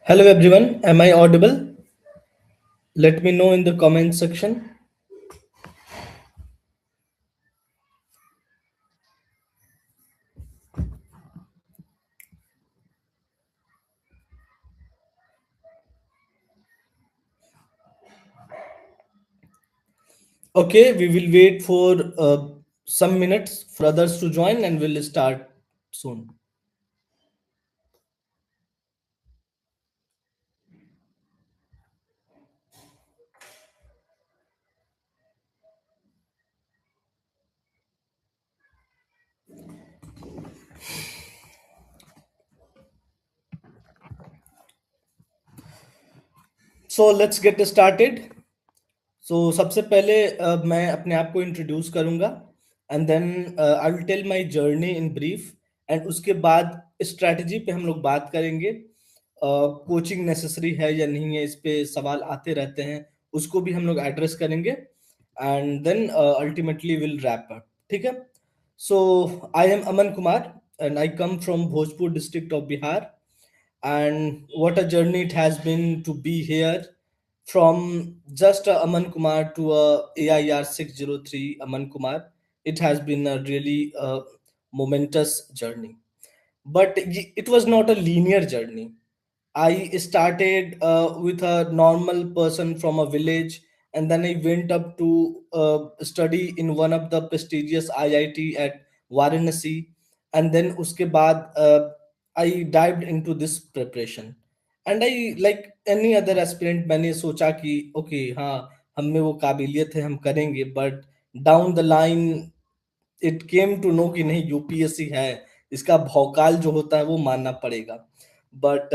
Hello everyone, am I audible? Let me know in the comment section. Okay, we will wait for some minutes for others to join and we'll start soon. So let's get started. सबसे पहले मैं अपने आप को introduce करूंगा and then I will tell my journey in brief and उसके बाद strategy पे हम लोग बात करेंगे। कोचिंग नेसेसरी है या नहीं है, इस पे सवाल आते रहते हैं, उसको भी हम लोग एड्रेस करेंगे and then ultimately will wrap up. ठीक है। So I am Aman Kumar and I come from Bhojpur district of Bihar, and what a journey it has been to be here from just a Aman Kumar to a AIR 603 Aman Kumar. It has been a really momentous journey, but it was not a linear journey. I started with a normal person from a village, and then I went up to study in one of the prestigious IIT at Varanasi, and then uske baad I dived into this preparation. And I, like any other aspirant, मैंने सोचा कि okay हाँ, हम में वो काबिलियत है, हम करेंगे, but down the line it came to know कि नहीं, यूपीएससी है, इसका भौकाल जो होता है वो मानना पड़ेगा। But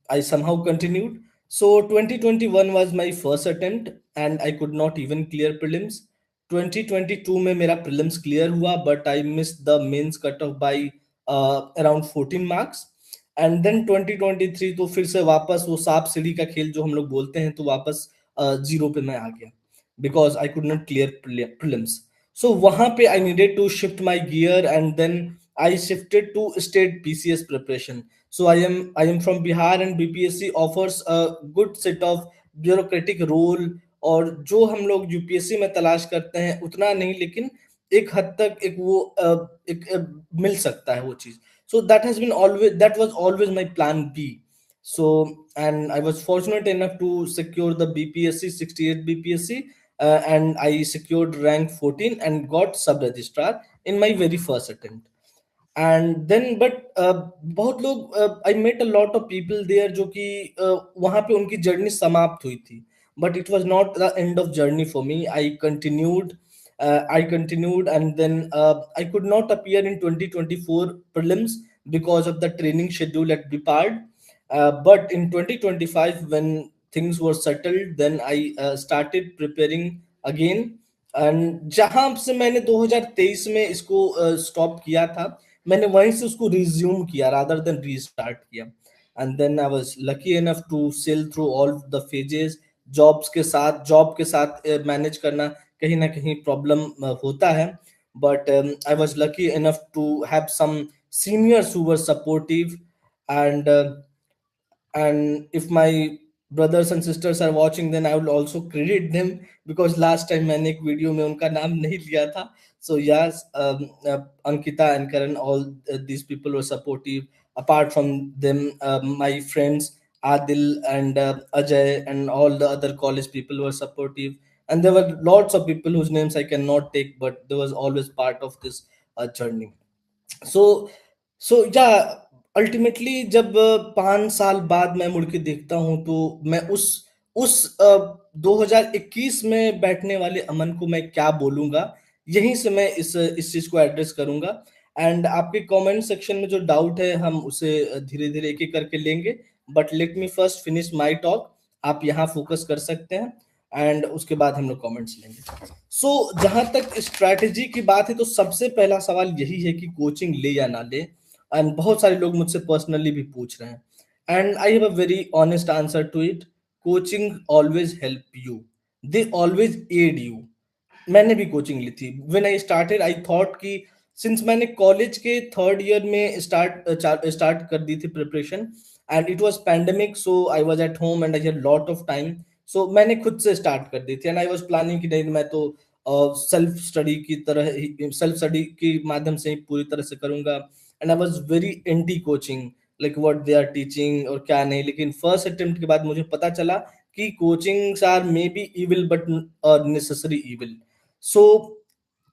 I somehow continued. So 2021 was my first attempt and I could not even clear prelims. 2022 में मेरा प्रीलिम्स क्लियर हुआ but I miss the mains cut off by around 14 marks. And then 2023 तो फिर से वापस वो सांप सीढ़ी का खेल जो हम लोग बोलते हैं, तो वापस जीरो पे मैं आ गया because I could not clear prelims. So वहां पे I needed to shift my gear and then I shifted to state PCS preparation. So I am from Bihar and BPSC offers a good set of bureaucratic role, और जो हम लोग UPSC में तलाश करते हैं उतना नहीं, लेकिन एक हद तक एक वो मिल सकता है वो चीज। So that was always my plan B. So and I was fortunate enough to secure the BPSC 68 BPSC, and I secured rank 14 and got sub registrar in my very first attempt. And then but बहुत लोग I met a lot of people there जो कि वहां पे उनकी journey समाप्त हुई थी, but it was not the end of journey for me. I continued and then I could not appear in 2024 prelims because of the training schedule at BIPARD. But in 2025 when things were settled, then I started preparing again. And जहां से मैंने 2023 में इसको stop किया था, मैंने वहीं से उसको रिज्यूम किया रादर देन रीस्टार्ट किया। And then I was lucky enough to sail through all the phases. Job के साथ मैनेज करना कहीं ना कहीं प्रॉब्लम होता है, but I was lucky enough to have some seniors who were supportive. And and if my brothers and sisters are watching, then I will also credit them because last time मैंने एक video में उनका नाम नहीं लिया था। So yes, Ankita and Karan, all these people were supportive. Apart from them, my friends Adil and Ajay and all the other college people were supportive, and there were lots of people whose names I cannot take, but there was always part of this journey. सो सो या ultimately जब 5 साल बाद मैं मुड़ के देखता हूं तो मैं उस 2021 में बैठने वाले अमन को मैं क्या बोलूंगा, यहीं से मैं इस चीज को एड्रेस करूंगा। एंड आपके कमेंट सेक्शन में जो डाउट है हम उसे धीरे धीरे एक एक करके लेंगे, but let me first finish my talk. आप यहाँ फोकस कर सकते हैं एंड उसके बाद हम लोग कमेंट्स लेंगे। सो जहां तक स्ट्रैटेजी की बात है तो सबसे पहला सवाल यही है कि कोचिंग ले या ना ले। एंड बहुत सारे लोग मुझसे पर्सनली भी पूछ रहे हैं and I have a very honest answer to it. Coaching always help you, they always aid you. मैंने भी कोचिंग ली थी। When I started I thought कि सिंस मैंने कॉलेज के थर्ड ईयर में स्टार्ट कर दी थी preparation, and it was pandemic, so I was at home and I had lot of time. सो मैंने खुद से स्टार्ट कर दी थी एंड आई वाज प्लानिंग कि नहीं, मैं तो सेल्फ स्टडी की तरह ही, सेल्फ स्टडी के माध्यम से ही पूरी तरह से करूंगा। And I was very anti coaching, like what they are teaching और क्या नहीं। लेकिन फर्स्ट अटेम्प्ट के बाद मुझे पता चला कि coachings are maybe evil but necessary evil. So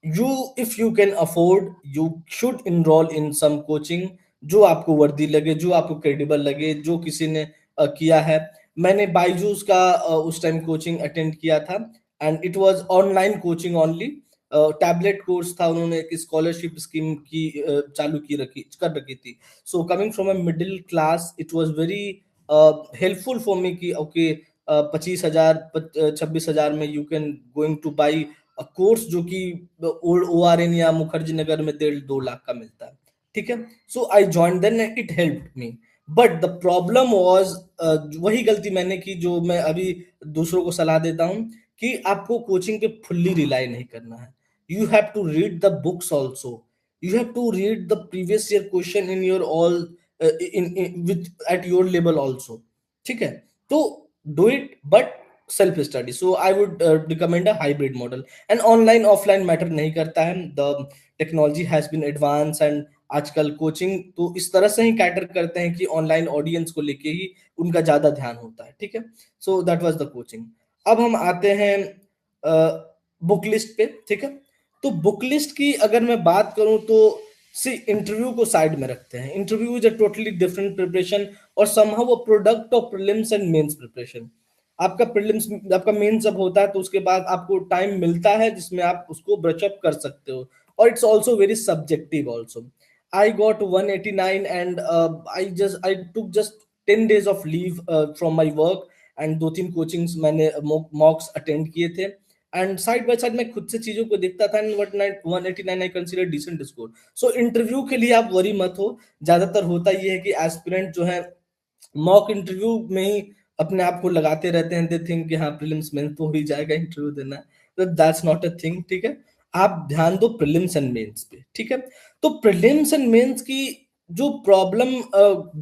you, if you can afford, you should enroll in some coaching जो आपको वर्दी लगे, जो आपको क्रेडिबल लगे, जो किसी ने किया है। मैंने बायजूस का उस टाइम कोचिंग अटेंड किया था and it was online coaching only. Tablet course था, उन्होंने एक स्कॉलरशिप स्कीम की चालू की रखी कर रखी थी। So coming from a middle class, it was very helpful for me कि ओके 25,000 26,000 में you can going two by course जो कि ORN या मुखर्जी नगर में 1.5-2 लाख का मिलता है। ठीक है, so I join then, it help me. But the problem was, वही गलती मैंने की जो मैं अभी दूसरों को सलाह देता हूं, कि आपको कोचिंग पे फुल्ली रिलाई नहीं करना है। You have to read the books also, you have to read the previous year question in your all, in with at your level also. ठीक है, तो do it but self study. So I would recommend a hybrid model. And online offline matter नहीं करता है, the technology has been advance and आजकल coaching तो इस तरह से ही कैटर करते हैं कि ऑनलाइन ऑडियंस को लेके ही उनका ज्यादा ध्यान होता है। ठीक है, सो दैट वाज द कोचिंग। अब हम आते हैं बुक लिस्ट पे। ठीक है, तो बुक लिस्ट की अगर मैं बात करूं तो सी, इंटरव्यू को साइड में रखते हैं। Interview is a totally different preparation और somehow a product of prelims and mains preparation. आपका प्रीलिम्स, आपका मेन जब होता है तो उसके बाद आपको टाइम मिलता है जिसमें आप उसको ब्रश अप कर सकते हो, और it's also very subjective also. I got 189 and I took just 10 days of leave from my work and 2-3 coachings मैंने मॉक्स अटेंड किए थे एंड साइड बाय साइड मैं खुद से चीजों को देखता था and 189 I consider decent score. So interview के लिए आप वरी मत हो। ज्यादातर होता ये है कि एस्पिरेंट जो है मॉक इंटरव्यू में ही अपने आप को लगाते रहते हैं, दे थिंक कि हाँ प्रीलिम्स मेंस तो हो ही जाएगा, इंटरव्यू देना है। तो दैट्स नॉट अ थिंग। ठीक है, आप ध्यान दो प्रीलिम्स एंड मेंस पे। ठीक है, तो प्रीलिम्स एंड मेंस की जो प्रॉब्लम,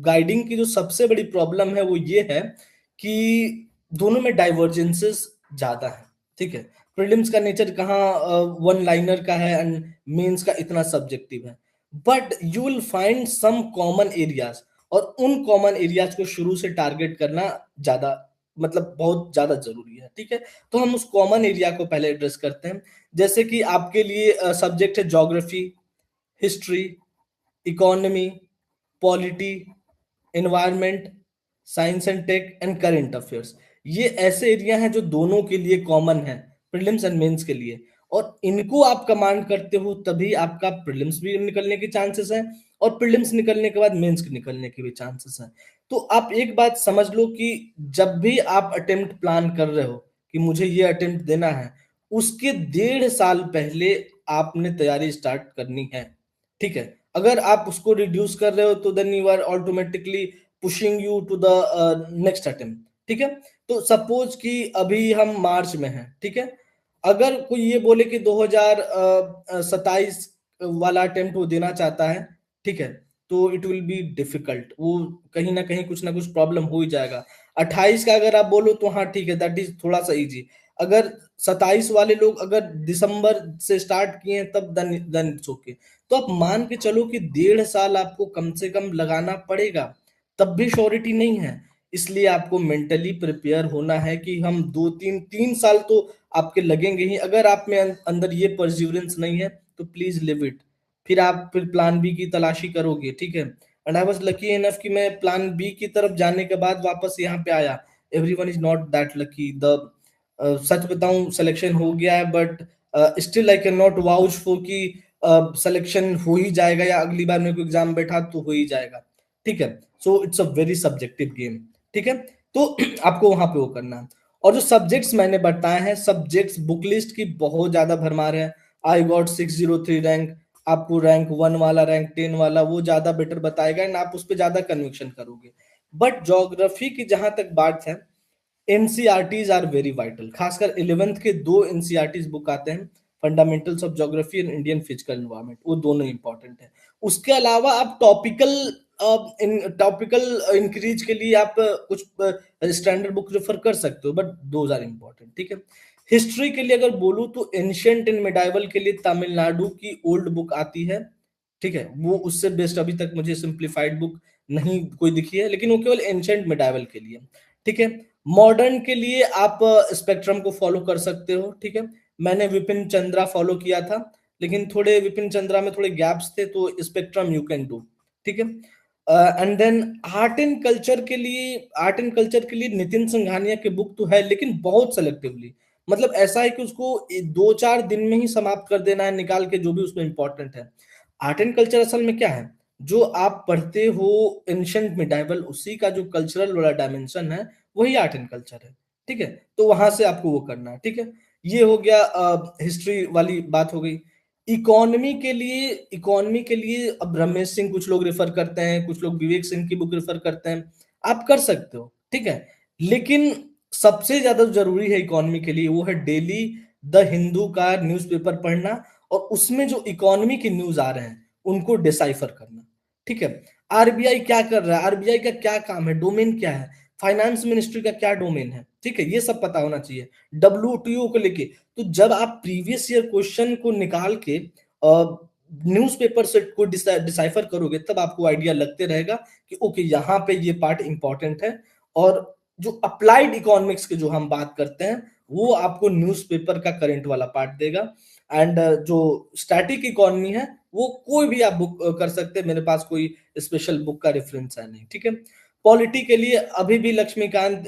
गाइडिंग की जो सबसे बड़ी प्रॉब्लम है वो ये है कि दोनों में डाइवर्जेंसेस ज्यादा है। ठीक है, प्रीलिम्स का नेचर कहाँ वन लाइनर का है एंड मेंस का इतना सब्जेक्टिव है, but you will find some common areas और उन कॉमन एरियाज को शुरू से टारगेट करना ज्यादा, मतलब बहुत ज्यादा जरूरी है। ठीक है, तो हम उस कॉमन एरिया को पहले एड्रेस करते हैं। जैसे कि आपके लिए सब्जेक्ट है geography, history, economy, polity, environment, science and tech and current affairs. ये ऐसे एरिया हैं जो दोनों के लिए कॉमन है, प्रीलिम्स एंड मेंस के लिए। और इनको आप कमांड करते हो तभी आपका प्रीलिम्स भी निकलने के चांसेस हैं और प्रीलिम्स निकलने के बाद मेंस के निकलने के भी चांसेस हैं। तो आप एक बात समझ लो कि जब भी आप अटेम्प्ट प्लान कर रहे हो कि मुझे ये अटेम्प्ट देना है, उसके 1.5 साल पहले आपने तैयारी स्टार्ट करनी है। ठीक है, अगर आप उसको रिड्यूस कर रहे हो तो then you are automatically pushing you to the next attempt. ठीक है, तो सपोज कि अभी हम मार्च में हैं। ठीक है, अगर कोई ये बोले कि 2027 वाला अटेम्प्ट वो देना चाहता है, ठीक है, तो इट विल बी डिफिकल्ट, वो कहीं ना कुछ प्रॉब्लम हो ही जाएगा। 28 का अगर आप बोलो तो हाँ ठीक है, दैट इज थोड़ा सा इजी। अगर 27 वाले लोग अगर दिसंबर से स्टार्ट किए हैं तब देन इट्स ओके। तो आप मान के चलो कि 1.5 साल आपको कम से कम लगाना पड़ेगा, तब भी श्योरिटी नहीं है। इसलिए आपको मेंटली प्रिपेयर होना है कि हम 2-3 साल तो आपके लगेंगे ही। अगर आप में अंदर ये परसिवरेंस नहीं है तो प्लीज लिव इट, फिर प्लान बी की तलाशी करोगे। ठीक है, and I was lucky enough कि मैं प्लान बी की तरफ जाने के बाद वापस यहाँ पे आया। Everyone is not that lucky. The such बताऊं सिलेक्शन हो गया है, but still I can not vouch for कि सिलेक्शन हो ही जाएगा या अगली बार मेरे को एग्जाम बैठा तो हो ही जाएगा। ठीक है, so it's a very subjective game. ठीक है, तो आपको वहां पे वो करना है। और जो सब्जेक्ट्स मैंने बताए हैं, सब्जेक्ट्स बुक लिस्ट की बहुत ज्यादा भरमार है। आई गॉट 603 रैंक, आपको रैंक 1 वाला, रैंक 10 वाला वो ज्यादा बेटर बताएगा एंड आप उस पर ज्यादा कन्विक्शन करोगे। बट ज्योग्राफी की जहां तक बात है, एनसीईआरटीज आर वेरी वाइटल। खासकर 11th के 2 एनसीईआरटीज बुक आते हैं, fundamentals of geography and Indian physical environment, वो दोनों इंपॉर्टेंट है। उसके अलावा आप टॉपिकल इन टॉपिकल इंक्रीज के लिए आप कुछ स्टैंडर्ड बुक रेफर कर सकते हो, बट दोज आर इम्पोर्टेंट, ठीक है। हिस्ट्री के लिए अगर बोलूं तो एंशियंट इन मिडाइवल के लिए तमिलनाडु की ओल्ड बुक आती है, ठीक है। वो उससे बेस्ट अभी तक मुझे सिंप्लीफाइड बुक नहीं कोई दिखी है, लेकिन वो केवल एंशियंट मिडाइवल के लिए, ठीक है। मॉडर्न के लिए आप स्पेक्ट्रम को फॉलो कर सकते हो, ठीक है। मैंने विपिन चंद्रा फॉलो किया था, लेकिन थोड़े विपिन चंद्रा में थोड़े गैप्स थे, तो स्पेक्ट्रम यू कैन डू, ठीक है। And then art and culture के लिए नितिन संघानिया की बुक तो है, लेकिन बहुत सेलेक्टिवली। मतलब ऐसा है कि उसको 2-4 दिन में ही समाप्त कर देना है, निकाल के जो भी उसमें इंपॉर्टेंट है। आर्ट एंड कल्चर असल में क्या है, जो आप पढ़ते हो एंशियंट मिडाइवल, उसी का जो कल्चरल वाला डायमेंशन है, वही आर्ट एंड कल्चर है, ठीक है। तो वहां से आपको वो करना है, ठीक है। ये हो गया हिस्ट्री वाली बात हो गई। इकोनॉमी के लिए अब रमेश सिंह कुछ लोग रेफर करते हैं, कुछ लोग विवेक सिंह की बुक रेफर करते हैं, आप कर सकते हो, ठीक है। लेकिन सबसे ज्यादा जरूरी है इकोनॉमी के लिए, वो है डेली द हिंदू का न्यूज़पेपर पढ़ना, और उसमें जो इकोनॉमी के न्यूज आ रहे हैं उनको डिसाइफर करना, ठीक है। आरबीआई क्या कर रहा है, आरबीआई का क्या काम है, डोमेन क्या है, फाइनेंस मिनिस्ट्री का क्या डोमेन है, ठीक है, ये सब पता होना चाहिए। डब्ल्यूटीओ को लेके, तो जब आप प्रीवियस ईयर क्वेश्चन को निकाल के न्यूज़पेपर से को डिसाइफर करोगे, तब आपको आइडिया लगते रहेगा कि ओके यहाँ पे ये पार्ट इंपॉर्टेंट है। और जो अप्लाइड इकोनॉमिक्स के जो हम बात करते हैं, वो आपको न्यूज़पेपर का करंट वाला पार्ट देगा। एंड जो स्टैटिक इकोनॉमी है, वो कोई भी आप बुक कर सकते हैं, मेरे पास कोई स्पेशल बुक का रेफरेंस है नहीं, ठीक है। पॉलिटी के लिए अभी भी Laxmikanth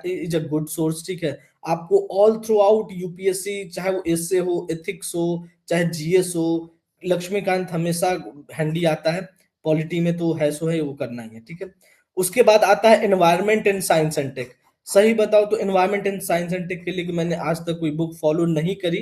is a good source, ठीक है। आपको ऑल थ्रू आउट यूपीएससी, चाहे वो एसए हो, एथिक्स हो, चाहे जीएस हो, लक्ष्मीकांत हमेशा हैंडी आता है। पॉलिटी में तो है सो है, वो करना ही है, ठीक है। उसके बाद आता है environment and science and tech. सही बताओ तो environment and science and tech के लिए मैंने आज तक कोई बुक फॉलो नहीं करी,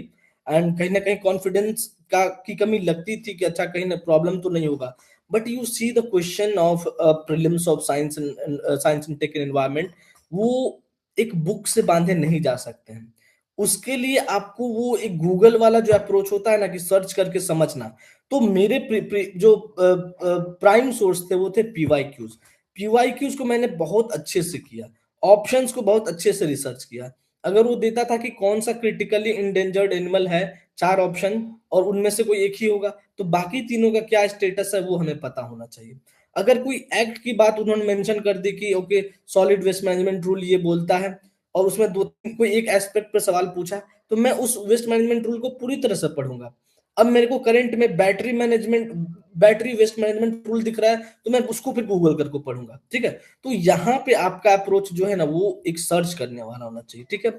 एंड कहीं ना कहीं कॉन्फिडेंस का की कमी लगती थी कि अच्छा कहीं ना प्रॉब्लम तो नहीं होगा। But you see the question of prelims of science and tech and environment, वो एक बुक से बांधे नहीं जा सकते हैं। उसके लिए आपको वो एक गूगल वाला जो अप्रोच होता है ना, कि सर्च करके समझना। तो मेरे जो प्राइम सोर्स थे वो थे पीवाईक्यूज। पीवाईक्यूज को मैंने बहुत अच्छे से किया, ऑप्शंस को बहुत अच्छे से रिसर्च किया। अगर वो देता था कि कौन सा क्रिटिकली इंडेंजर्ड एनिमल है, 4 ऑप्शन, और उनमें से कोई एक ही होगा, तो बाकी तीनों का क्या स्टेटस है वो हमें पता होना चाहिए। अगर कोई एक्ट की बात उन्होंने मेंशन कर दी कि okay solid waste management rule ये बोलता है, और उसमें दो कोई एक एस्पेक्ट पर सवाल पूछा, तो मैं उस वेस्ट मैनेजमेंट रूल को पूरी तरह से पढ़ूंगा। अब मेरे को करंट में बैटरी वेस्ट मैनेजमेंट रूल दिख रहा है, तो मैं उसको फिर गूगल करके पढ़ूंगा, ठीक है। तो यहाँ पे आपका अप्रोच जो है ना, वो एक सर्च करने वाला होना चाहिए, ठीक है।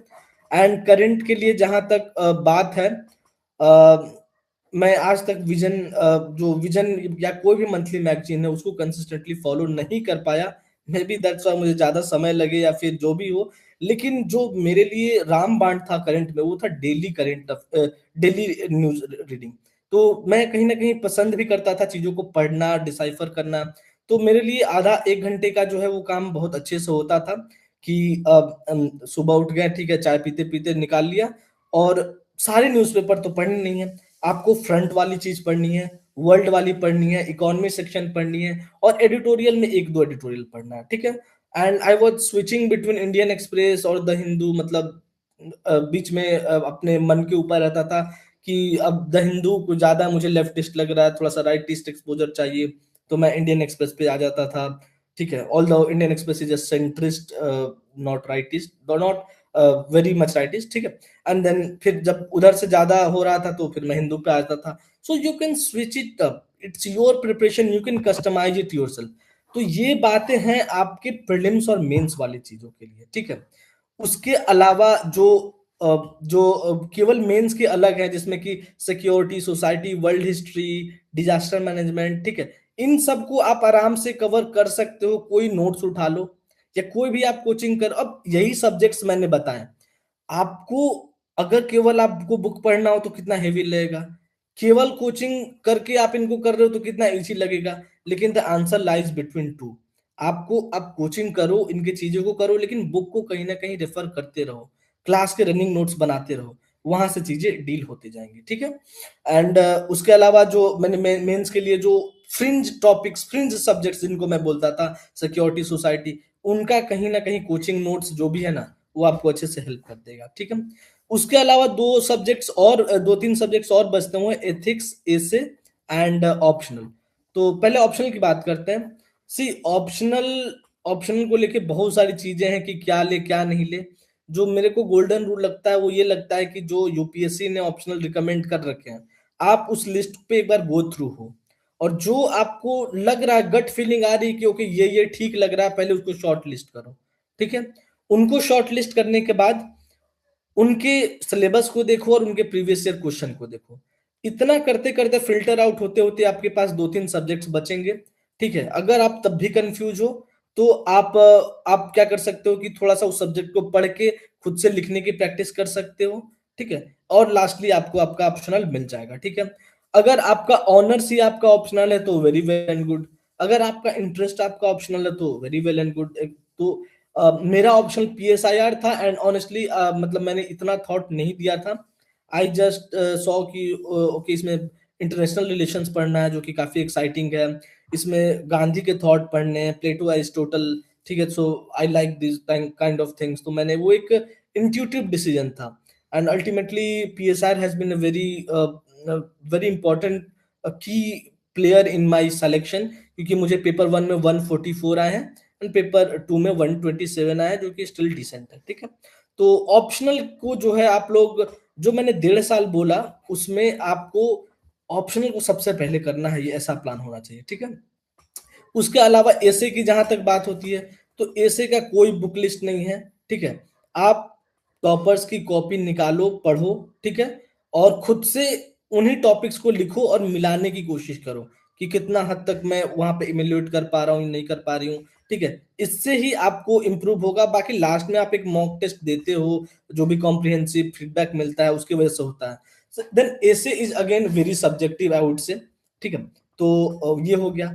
एंड करंट के लिए जहां तक बात है, मैं आज तक जो विजन या कोई भी मंथली मैगजीन है उसको कंसिस्टेंटली फॉलो नहीं कर पाया। मे बी दैट्स व्हाई मुझे ज्यादा समय लगे या फिर जो भी हो। लेकिन जो मेरे लिए रामबाण था करंट में, वो था डेली न्यूज रीडिंग। तो मैं कहीं ना कहीं पसंद भी करता था चीजों को पढ़ना, डिसाइफर करना। तो मेरे लिए आधा 1 घंटे का जो है वो काम बहुत अच्छे से होता था, कि सुबह उठ गए, ठीक है, चाय पीते पीते निकाल लिया। और सारे न्यूज़पेपर तो पढ़ने नहीं है, आपको फ्रंट वाली चीज पढ़नी है, वर्ल्ड वाली पढ़नी है, इकोनॉमी सेक्शन पढ़नी है, और एडिटोरियल में 1-2 एडिटोरियल पढ़ना है, ठीक है। And I was switching between Indian express और द हिंदू, मतलब बीच में अपने मन के ऊपर रहता था कि अब द हिंदू को ज्यादा मुझे लेफ्टिस्ट लग रहा है, थोड़ा सा राइटिस्ट एक्सपोजर चाहिए, तो मैं इंडियन एक्सप्रेस पे आ जाता था, ठीक है। All the Indian express is a centrist, not rightist, not very much rightist, ठीक है। एंड देन फिर जब उधर से ज्यादा हो रहा था तो फिर मैं हिंदू पे आता था। So you can switch it up, it's your preparation, you can customise it yourself. तो ये बातें हैं आपके प्रीलिम्स और मेंस वाली चीजों के लिए, ठीक है। उसके अलावा जो केवल मेंस के अलग है, जिसमें कि security, society, world history, disaster management, ठीक है, इन सब को आप आराम से कवर कर सकते हो। कोई नोट्स उठा लो, या कोई भी आप कोचिंग कर, अब यही सब्जेक्ट्स मैंने बताए आपको। अगर केवल आपको बुक पढ़ना हो तो कितना हेवी लगेगा, केवल कोचिंग करके आप इनको कर रहे हो तो कितना इजी लगेगा। लेकिन the answer lies between two. आपको आप कोचिंग करो, इनके चीजों को करो, लेकिन बुक को कहीं ना कहीं रेफर करते रहो, क्लास के रनिंग नोट्स बनाते रहो, वहां से चीजें डील होती जाएंगी, ठीक है। एंड उसके अलावा जो मैंने मेंस के लिए जो फ्रिंज टॉपिक्स, फ्रिंज सब्जेक्ट्स जिनको मैं बोलता था, सिक्योरिटी, सोसाइटी, उनका कहीं ना कहीं कोचिंग नोट्स जो भी है ना, वो आपको अच्छे से हेल्प कर देगा, ठीक है। उसके अलावा दो तीन सब्जेक्ट्स और बचते हुए, एथिक्स, एसे एंड ऑप्शनल। तो पहले ऑप्शनल की बात करते हैं। सी ऑप्शनल, ऑप्शनल को लेके बहुत सारी चीजें हैं कि क्या ले क्या नहीं ले। जो मेरे को गोल्डन रूल लगता है वो ये लगता है कि जो यूपीएससी ने ऑप्शनल रिकमेंड कर रखे हैं, आप उस लिस्ट पे एक बार गो थ्रू हो, और जो आपको लग रहा है, गट फीलिंग आ रही है कि ओके ये ठीक लग रहा है, पहले उसको शॉर्ट लिस्ट करो, ठीक है। उनको शॉर्ट लिस्ट करने के बाद उनके सिलेबस को देखो और उनके प्रीवियस ईयर क्वेश्चन को देखो। इतना करते करते फिल्टर आउट होते होते आपके पास दो तीन सब्जेक्ट्स बचेंगे, ठीक है। अगर आप तब भी कंफ्यूज हो तो आप क्या कर सकते हो कि थोड़ा सा उस सब्जेक्ट को पढ़ के खुद से लिखने की प्रैक्टिस कर सकते हो, ठीक है। और लास्टली आपको आपका ऑप्शनल मिल जाएगा, ठीक है। अगर आपका ऑनर्स ही आपका ऑप्शनल है तो वेरी वेल एंड गुड। अगर आपका इंटरेस्ट आपका ऑप्शनल है तो वेरी वेल एंड गुड। तो मेरा ऑप्शन पीएसआईआर था, एंड ऑनेस्टली मतलब मैंने इतना थॉट नहीं दिया था। आई जस्ट सॉ कि ओके इसमें इंटरनेशनल रिलेशंस पढ़ना है जो कि काफी एक्साइटिंग है, इसमें गांधी के थॉट पढ़ने हैं, प्लेटो, एरिस्टोटल, ठीक है। So I like this kind of things, तो मैंने वो एक इंट्यूटिव डिसीजन था। And ultimately PSR has been a very very important key player in my selection, क्योंकि मुझे पेपर वन में 144 आए हैं एंड पेपर टू में 127 आया, जो कि स्टिल डिसेंट है, ठीक है। तो ऑप्शनल को जो है आप लोग, जो मैंने 1.5 साल बोला, उसमें आपको ऑप्शनल को सबसे पहले करना है, ये ऐसा प्लान होना चाहिए, ठीक है। उसके अलावा एसे की जहां तक बात होती है, तो एसे का कोई बुक लिस्ट नहीं है, ठीक है। आप टॉपर्स की कॉपी निकालो, पढ़ो, ठीक है, और खुद से उन्हीं टॉपिक्स को लिखो और मिलाने की कोशिश करो कि कितना हद तक मैं वहां पे इमेल्युएट कर पा रहा हूँ, नहीं कर पा रही हूँ, ठीक है। इससे ही आपको इंप्रूव होगा। बाकी लास्ट में आप एक मॉक टेस्ट देते हो, जो भी कॉम्प्रिहेंसिव फीडबैक मिलता है उसकी वजह से होता है। Then essay is again very subjective, I would say, ठीक है। तो ये हो गया।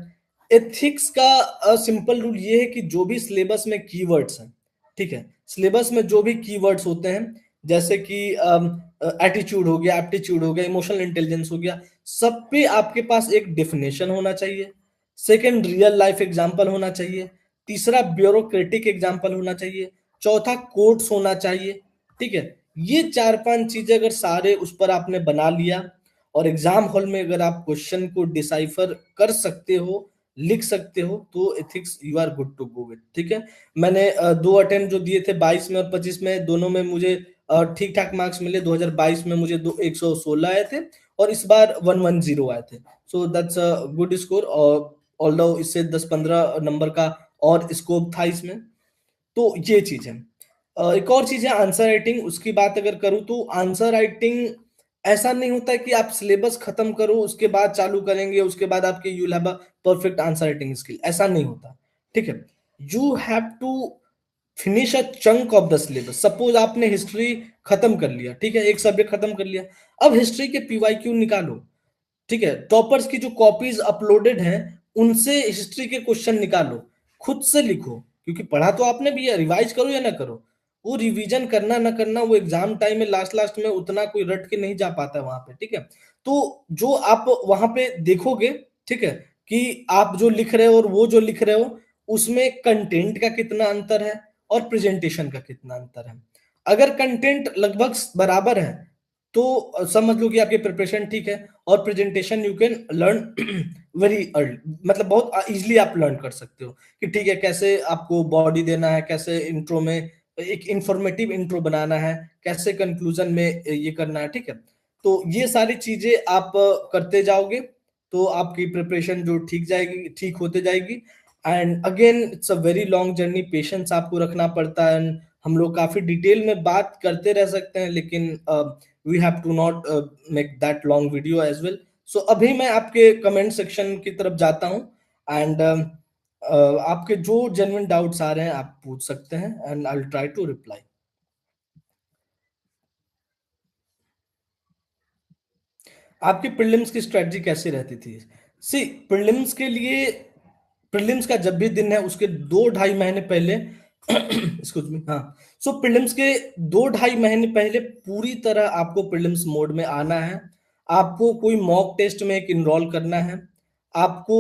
एथिक्स का सिंपल रूल ये है कि जो भी सिलेबस में कीवर्ड्स हैं, ठीक है, सिलेबस में जो भी कीवर्ड्स होते हैं, जैसे कि एटीट्यूड हो गया, एप्टीट्यूड हो गया, इमोशनल इंटेलिजेंस हो गया, सब पे आपके पास एक डेफिनेशन होना चाहिए। सेकंड, रियल लाइफ एग्जांपल होना चाहिए। तीसरा, ब्यूरोक्रेटिक एग्जांपल होना चाहिए। चौथा, कोट्स होना चाहिए, ठीक है। ये चार पांच चीजें अगर सारे उस पर आपने बना लिया, और एग्जाम हॉल में अगर आप क्वेश्चन को डिसाइफर कर सकते हो, लिख सकते हो, तो ethics you are good to go with, ठीक है। मैंने दो अटेम्प्ट जो दिए थे, 22 में और 25 में, दोनों में मुझे ठीक ठाक मार्क्स मिले। 2022 में मुझे 116 आए थे, और इस बार 110 आए थे। So that's a good score, और ऑल्दो इससे 10-15 नंबर का और स्कोप था इसमें। तो ये चीज है। एक और चीज है आंसर राइटिंग। उसकी बात अगर करूँ तो आंसर राइटिंग ऐसा नहीं होता है कि आप सिलेबस खत्म करो उसके बाद चालू करेंगे, उसके बाद आपके you have a perfect answer writing skill, ऐसा नहीं होता, ठीक है। You have to finish a chunk of the syllabus. Suppose आपने हिस्ट्री खत्म कर लिया, ठीक है, एक सब्जेक्ट खत्म कर लिया, अब हिस्ट्री के पीवाईक्यू निकालो, ठीक है। टॉपर्स की जो कॉपीज अपलोडेड हैं, उनसे हिस्ट्री के क्वेश्चन निकालो, खुद से लिखो, क्योंकि पढ़ा तो आपने भी है, रिवाइज करो या ना करो, वो रिवीजन करना ना करना, वो एग्जाम टाइम में लास्ट लास्ट में उतना कोई रट के नहीं जा पाता है वहां पे, ठीक है। तो जो आप वहां पे देखोगे, ठीक है, कि आप जो लिख रहे हो और वो जो लिख रहे हो, उसमें कंटेंट का कितना अंतर है और प्रेजेंटेशन का कितना अंतर है। अगर कंटेंट लगभग बराबर है, तो समझ लो कि आपकी प्रिपरेशन ठीक है, और presentation you can learn very early, मतलब बहुत इजीली आप लर्न कर सकते हो कि ठीक है, कैसे आपको बॉडी देना है, कैसे इंट्रो में एक इंफॉर्मेटिव इंट्रो बनाना है, कैसे कंक्लूजन में ये करना है, ठीक है। तो ये सारी चीजें आप करते जाओगे, तो आपकी प्रिपरेशन जो ठीक जाएगी, ठीक होते जाएगी। And again it's a very long journey, patience आपको रखना पड़ता है। And हम लोग काफी डिटेल में बात करते रह सकते हैं, लेकिन we have to not make that long video as well. सो अभी मैं आपके कमेंट सेक्शन की तरफ जाता हूँ, एंड आपके जो जेन्युइन डाउट्स आ रहे हैं आप पूछ सकते हैं, and I will try to reply. आपकी प्रीलिम्स की स्ट्रेटजी कैसी रहती थी? सी, प्रीलिम्स के लिए, प्रीलिम्स का जब भी दिन है उसके 2-2.5 महीने पहले एक्सक्यूज मी, हाँ, सो प्रीलिम्स के 2-2.5 महीने पहले पूरी तरह आपको प्रीलिम्स मोड में आना है। आपको कोई मॉक टेस्ट में एक इनरोल करना है, आपको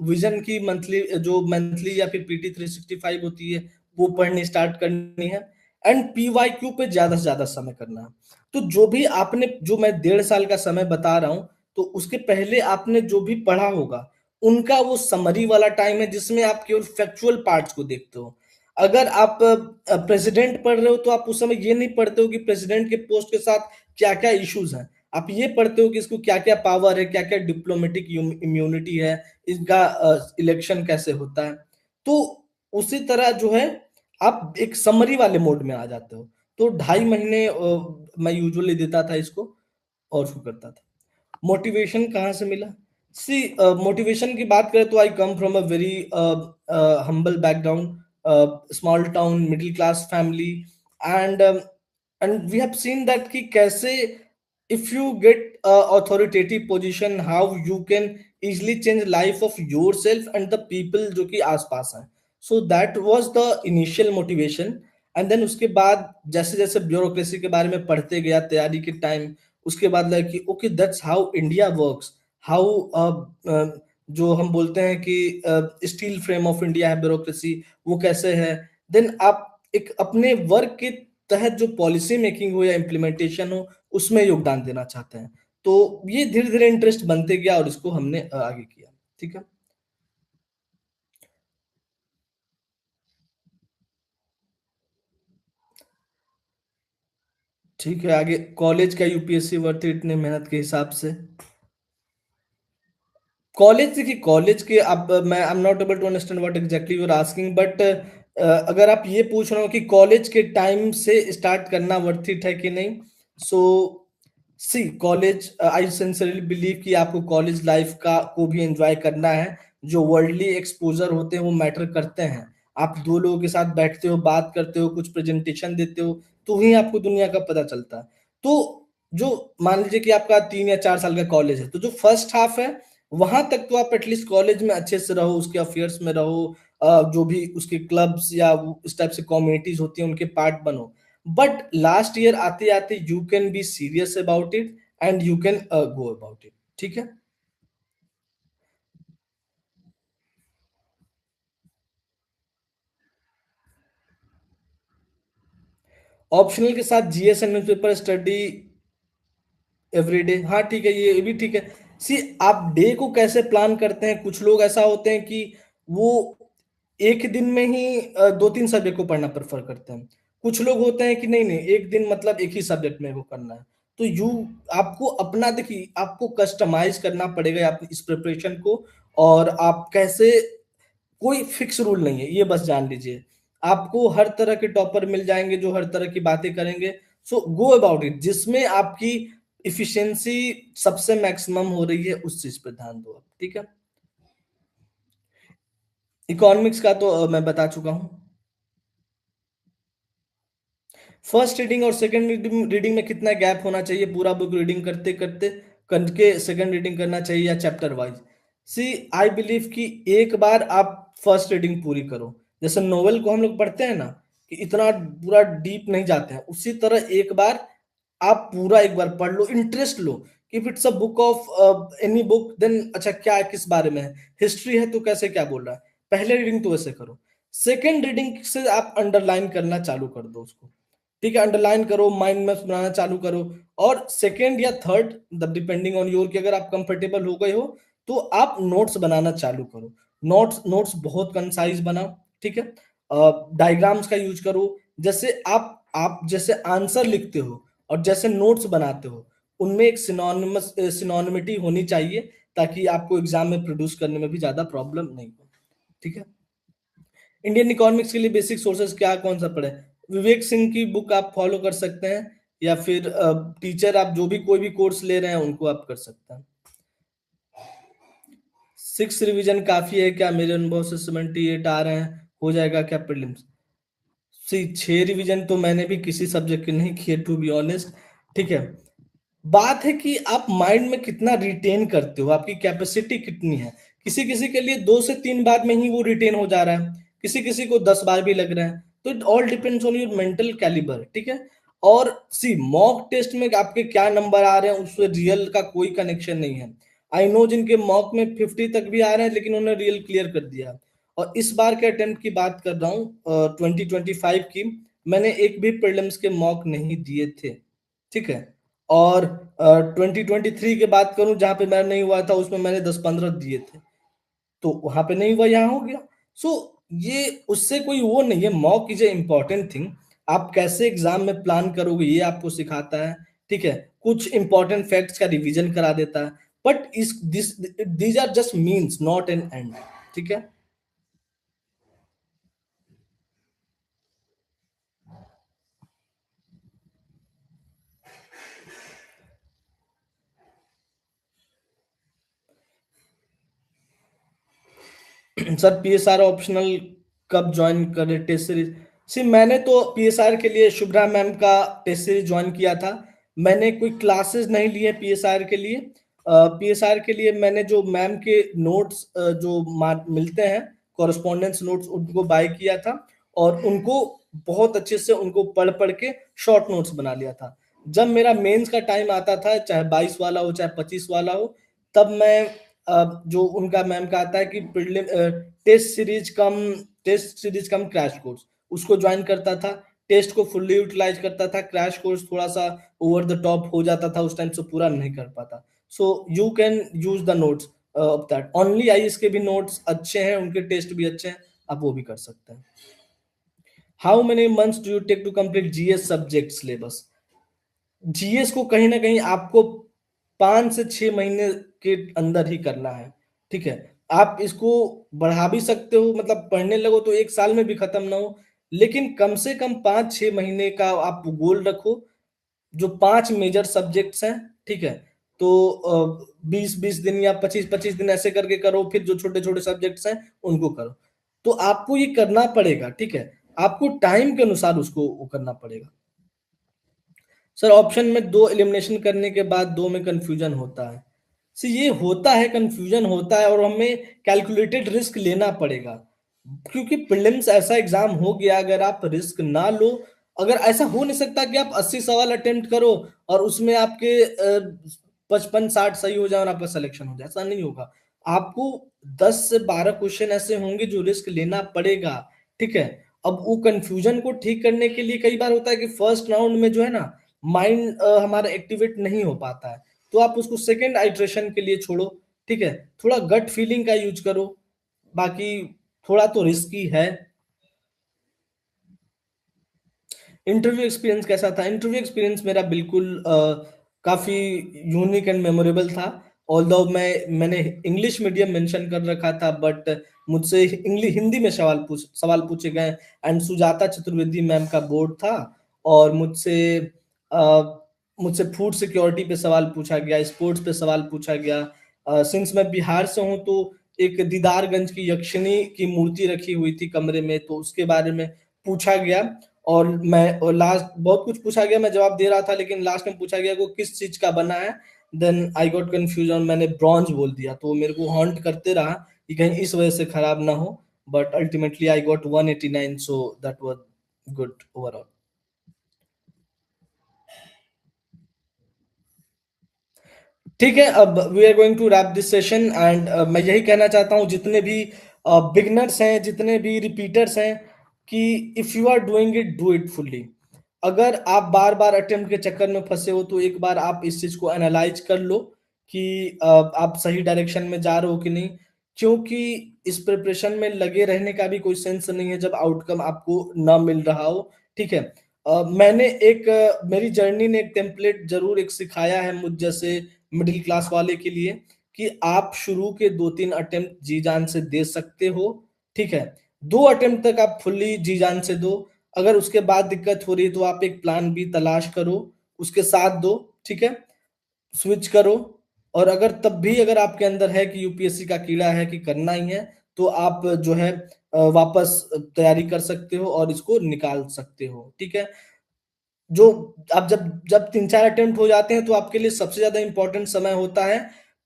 विजन की मंथली या फिर पीटी 365 होती है वो पढ़नी स्टार्ट करनी है, एंड पीवाईक्यू पे ज्यादा से ज्यादा समय करना है। तो जो भी आपने, जो मैं 1.5 साल का समय बता रहा हूं, तो उसके पहले आपने जो भी पढ़ा होगा उनका वो समरी वाला टाइम है जिसमें आप केवल फैक्चुअल पार्ट्स को देखते हो। अगर आप प्रेसिडेंट पढ़ रहे हो तो आप उस समय ये नहीं पढ़ते हो कि प्रेसिडेंट के पोस्ट के साथ क्या क्या इश्यूज हैं, आप ये पढ़ते हो कि इसको क्या क्या पावर है, क्या क्या डिप्लोमेटिक इम्यूनिटी है, इसका इलेक्शन कैसे होता है। तो उसी तरह जो है आप एक समरी वाले मोड में आ जाते हो। तो 2.5 महीने मैं यूजुअली देता था इसको और शुरू करता था। मोटिवेशन कहाँ से मिला? सी, मोटिवेशन की बात करें तो I come from a very humble background, small town middle class family, and and we have seen that कि कैसे if you get a authoritative position how you can easily change life of yourself and the people जो कि आसपास हैं। so that was the initial motivation, and then उसके बाद जैसे जैसे ब्यूरोक्रेसी के बारे में पढ़ते गया तैयारी के टाइम, उसके बाद लगा कि okay that's how India works, how जो हम बोलते हैं कि स्टील फ्रेम ऑफ इंडिया है ब्यूरोक्रेसी, वो कैसे है। देन आप एक अपने वर्क के तहत जो पॉलिसी मेकिंग हो या इम्प्लीमेंटेशन हो उसमें योगदान देना चाहते हैं। तो ये धीरे धीरे इंटरेस्ट बनते गया और इसको हमने आगे किया। ठीक है। ठीक है, आगे कॉलेज का यूपीएससी वर्थ इतने मेहनत के हिसाब से। कॉलेज, देखिए कॉलेज के, अब मैं I am not able to understand what exactly you are asking, but अगर आप ये पूछ रहे हो कि कॉलेज के टाइम से स्टार्ट करना वर्थ इट है कि नहीं, सो सी कॉलेज, आई सिंसियरली बिलीव कि आपको कॉलेज लाइफ का को भी एंजॉय करना है। जो वर्ल्डली एक्सपोजर होते हैं वो मैटर करते हैं। आप दो लोगों के साथ बैठते हो, बात करते हो, कुछ प्रेजेंटेशन देते हो, तो ही आपको दुनिया का पता चलता है। तो जो, मान लीजिए कि आपका 3 या 4 साल का कॉलेज है, तो जो फर्स्ट हाफ है वहां तक तो आप एटलीस्ट कॉलेज में अच्छे से रहो, उसके अफेयर्स में रहो, जो भी उसके क्लब्स या इस टाइप से कम्युनिटीज होती हैं उनके पार्ट बनो। बट लास्ट ईयर आते आते you can be serious about it and you can go about it. ठीक है। ऑप्शनल के साथ GS and newspaper study everyday, हाँ ठीक है, ये भी ठीक है। सी, आप डे को कैसे प्लान करते हैं? कुछ लोग ऐसा होते हैं कि वो एक दिन में ही 2-3 सब्जेक्ट को पढ़ना प्रेफर करते हैं। कुछ लोग होते हैं कि नहीं नहीं, एक दिन मतलब एक ही सब्जेक्ट में वो करना है। तो यू, आपको अपना, देखिए आपको कस्टमाइज करना पड़ेगा अपनी इस प्रिपरेशन को। और आप कैसे, कोई फिक्स रूल नहीं है, ये बस जान लीजिए। आपको हर तरह के टॉपर मिल जाएंगे जो हर तरह की बातें करेंगे। सो गो अबाउट इट, जिसमें आपकी इफिशिएंसी सबसे मैक्सिमम हो रही है उस चीज पे ध्यान दो आप। ठीक है। इकोनॉमिक्स का तो मैं बता चुका हूँ। फर्स्ट रीडिंग और सेकंड रीडिंग में कितना गैप होना चाहिए? पूरा बुक रीडिंग करते करते करके सेकंड रीडिंग करना चाहिए या chapter wise? See, I believe कि एक बार आप फर्स्ट रीडिंग पूरी करो। जैसे नोवेल को हम लोग पढ़ते हैं ना, कि इतना पूरा डीप नहीं जाते हैं, उसी तरह एक बार आप पूरा एक बार पढ़ लो, इंटरेस्ट लो। If it's a book of any book, then अच्छा क्या है, किस बारे में है, हिस्ट्री है तो कैसे क्या बोल रहा है, पहले रीडिंग तो वैसे करो। सेकेंड रीडिंग से आप अंडरलाइन करना चालू कर दो उसको। ठीक है, अंडरलाइन करो, माइंड मैप्स बनाना चालू करो। और सेकेंड या थर्ड, डिपेंडिंग ऑन योर, कि अगर आप कंफर्टेबल हो गए हो तो आप नोट्स बनाना चालू करो। नोट्स नोट्स बहुत कंसाइज बनाओ। ठीक है। डायग्राम्स का यूज करो। जैसे आप जैसे आंसर लिखते हो और जैसे नोट्स बनाते हो, उनमें एक सिनोनिमिटी होनी चाहिए, ताकि आपको एग्जाम में प्रोड्यूस करने में भी ज्यादा प्रॉब्लम नहीं हो। ठीक है। इंडियन इकोनॉमिक्स के लिए बेसिक सोर्सेज क्या, कौन सा पढ़े? विवेक सिंह की बुक आप फॉलो कर सकते हैं, या फिर टीचर, आप जो भी कोई भी कोर्स ले रहे हैं उनको आप कर सकते हैं। 6 रिवीजन काफी है क्या? मेरे अनुभव से 78 आ रहे हैं, हो जाएगा क्या प्रीलिम्स? सी, 6 रिवीजन तो मैंने भी किसी सब्जेक्ट के नहीं किए, टू बी ऑनेस्ट। ठीक है। बात है कि आप माइंड में कितना रिटेन करते हो, आपकी कैपेसिटी कितनी है। किसी किसी के लिए 2 से 3 बार में ही वो रिटेन हो जा रहा है, किसी किसी को 10 बार भी लग रहा है। तो it all depends on your mental calibre. ठीक है। और सी, मॉक टेस्ट में आपके क्या नंबर आ रहे हैं उससे रियल का कोई कनेक्शन नहीं है। आई नो जिनके मॉक में 50 तक भी आ रहे हैं लेकिन उन्होंने रियल क्लियर कर दिया। और इस बार के अटेम्प्ट की बात कर रहा हूँ 2025 की, मैंने एक भी प्रीलिम्स के मॉक नहीं दिए थे, ठीक है। और 2023 की बात करूं जहां पे मैं नहीं हुआ था, उसमें मैंने 10-15 दिए थे, तो वहां पे नहीं हुआ, यहाँ हो गया। सो ये उससे कोई वो नहीं है, mock is a important thing. आप कैसे एग्जाम में प्लान करोगे ये आपको सिखाता है, ठीक है। कुछ इंपॉर्टेंट फैक्ट्स का रिवीजन करा देता है, बट इस this these are just means not an end, ठीक है। सर पीएसआर ऑप्शनल कब ज्वाइन करे टेस्ट सीरीज? सी मैंने तो पीएसआर के लिए शुभ्रा मैम का टेस्ट सीरीज ज्वाइन किया था। मैंने कोई क्लासेस नहीं लिए पीएसआर के लिए। पीएसआर के लिए मैंने जो मैम के नोट्स जो मिलते हैं, कॉरेस्पॉन्डेंस नोट्स, उनको बाय किया था और उनको बहुत अच्छे से उनको पढ़ पढ़ के शॉर्ट नोट्स बना लिया था। जब मेरा मेंस का टाइम आता था, चाहे 22 वाला हो चाहे 25 वाला हो, तब मैं जो उनका मैम का आता है कि प्रीलिम टेस्ट सीरीज कम क्रैश कोर्स, उसको ज्वाइन करता था। टेस्ट को फुल्ली यूटिलाइज करता था, क्रैश कोर्स थोड़ा सा ओवर द टॉप हो जाता था उस टाइम से, पूरा नहीं कर पाता। So you can use the notes of that only. IAS के भी नोट्स अच्छे हैं, उनके टेस्ट भी अच्छे हैं, आप वो भी कर सकते हैं। How many months do you take to complete GS subject syllabus? GS को कहीं ना कहीं आपको 5 से 6 महीने के अंदर ही करना है, ठीक है। आप इसको बढ़ा भी सकते हो, मतलब पढ़ने लगो तो 1 साल में भी खत्म ना हो, लेकिन कम से कम 5-6 महीने का आप गोल रखो। जो 5 मेजर सब्जेक्ट्स हैं, ठीक है, तो 20-20 दिन या 25-25 दिन ऐसे करके करो, फिर जो छोटे छोटे सब्जेक्ट्स हैं उनको करो। तो आपको ये करना पड़ेगा, ठीक है, आपको टाइम के अनुसार उसको वो करना पड़ेगा। सर ऑप्शन में 2 एलिमिनेशन करने के बाद 2 में कंफ्यूजन होता है। सर ये होता है, कंफ्यूजन होता है, और हमें कैलकुलेटेड रिस्क लेना पड़ेगा, क्योंकि प्रीलिम्स ऐसा एग्जाम हो गया, अगर आप रिस्क ना लो, अगर ऐसा हो नहीं सकता कि आप 80 सवाल अटेम्प्ट करो और उसमें आपके 55-60 सही हो जाए और आपका सिलेक्शन हो जाए, ऐसा नहीं होगा। आपको 10 से 12 क्वेश्चन ऐसे होंगे जो रिस्क लेना पड़ेगा, ठीक है। अब वो कंफ्यूजन को ठीक करने के लिए कई बार होता है कि फर्स्ट राउंड में जो है ना, माइंड हमारा एक्टिवेट नहीं हो पाता है, तो आप उसको सेकेंड आइट्रेशन के लिए छोड़ो, ठीक है। थोड़ा गट फीलिंग का यूज करो, बाकी थोड़ा तो रिस्की है। इंटरव्यू एक्सपीरियंस कैसा था? इंटरव्यू एक्सपीरियंस मेरा बिल्कुल काफी यूनिक एंड मेमोरेबल था। ऑल्दो मैंने इंग्लिश मीडियम मेंशन कर रखा था, बट मुझसे इंग्लिश हिंदी में सवाल पूछे गए। एंड सुजाता चतुर्वेदी मैम का बोर्ड था, और अ, मुझसे फूड सिक्योरिटी पे सवाल पूछा गया, स्पोर्ट्स पे सवाल पूछा गया। सिंस मैं बिहार से हूँ, तो एक दीदारगंज की यक्षिणी की मूर्ति रखी हुई थी कमरे में, तो उसके बारे में पूछा गया। और लास्ट बहुत कुछ पूछा गया, मैं जवाब दे रहा था, लेकिन लास्ट में पूछा गया वो किस चीज का बना है। देन आई गॉट कंफ्यूज और मैंने ब्रॉन्ज बोल दिया, तो वो मेरे को हॉन्ट करते रहा कि कहीं इस वजह से खराब ना हो। But ultimately I got 189, so that was good overall. ठीक है, अब we are going to wrap this session, and मैं यही कहना चाहता हूँ जितने भी बिगनर्स हैं, जितने भी रिपीटर्स हैं, कि if you are doing it, do it fully. अगर आप बार बार अटेम्प्ट के चक्कर में फंसे हो, तो एक बार आप इस चीज को एनालाइज कर लो कि आप सही डायरेक्शन में जा रहे हो कि नहीं, क्योंकि इस प्रिपरेशन में लगे रहने का भी कोई सेंस नहीं है जब आउटकम आपको ना मिल रहा हो, ठीक है। मेरी जर्नी ने एक टेम्पलेट जरूर एक सिखाया है मुझ जैसे मिडिल क्लास वाले के लिए, कि आप शुरू के 2-3 अटेम्प्ट जी जान से दे सकते हो, ठीक है। 2 अटेम्प्ट तक आप फुल्ली जी जान से दो। अगर उसके बाद दिक्कत हो रही है तो आप एक प्लान बी तलाश करो, उसके साथ दो, ठीक है, स्विच करो। और अगर तब भी अगर आपके अंदर है कि यूपीएससी का कीड़ा है कि करना ही है, तो आप जो है वापस तैयारी कर सकते हो और इसको निकाल सकते हो, ठीक है। जो आप जब जब 3-4 अटेम्प्ट हो जाते हैं, तो आपके लिए सबसे ज्यादा इंपॉर्टेंट समय होता है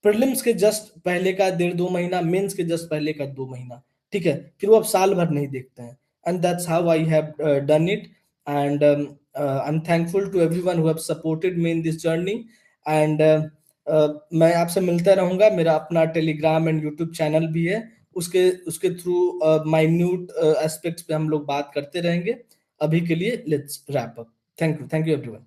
प्रीलिम्स के जस्ट पहले का 1.5-2 महीना, मेंस के जस्ट पहले का 2 महीना, ठीक है। फिर वो आप साल भर नहीं देखते हैं। And that's how I have done it. And I am thankful to everyone who have supported me in this journey. And मैं आपसे मिलता रहूंगा। मेरा अपना टेलीग्राम एंड यूट्यूब चैनल भी है, उसके उसके थ्रू माइन्यूट एस्पेक्ट्स पे हम लोग बात करते रहेंगे। अभी के लिए let's wrap up. Thank you everyone.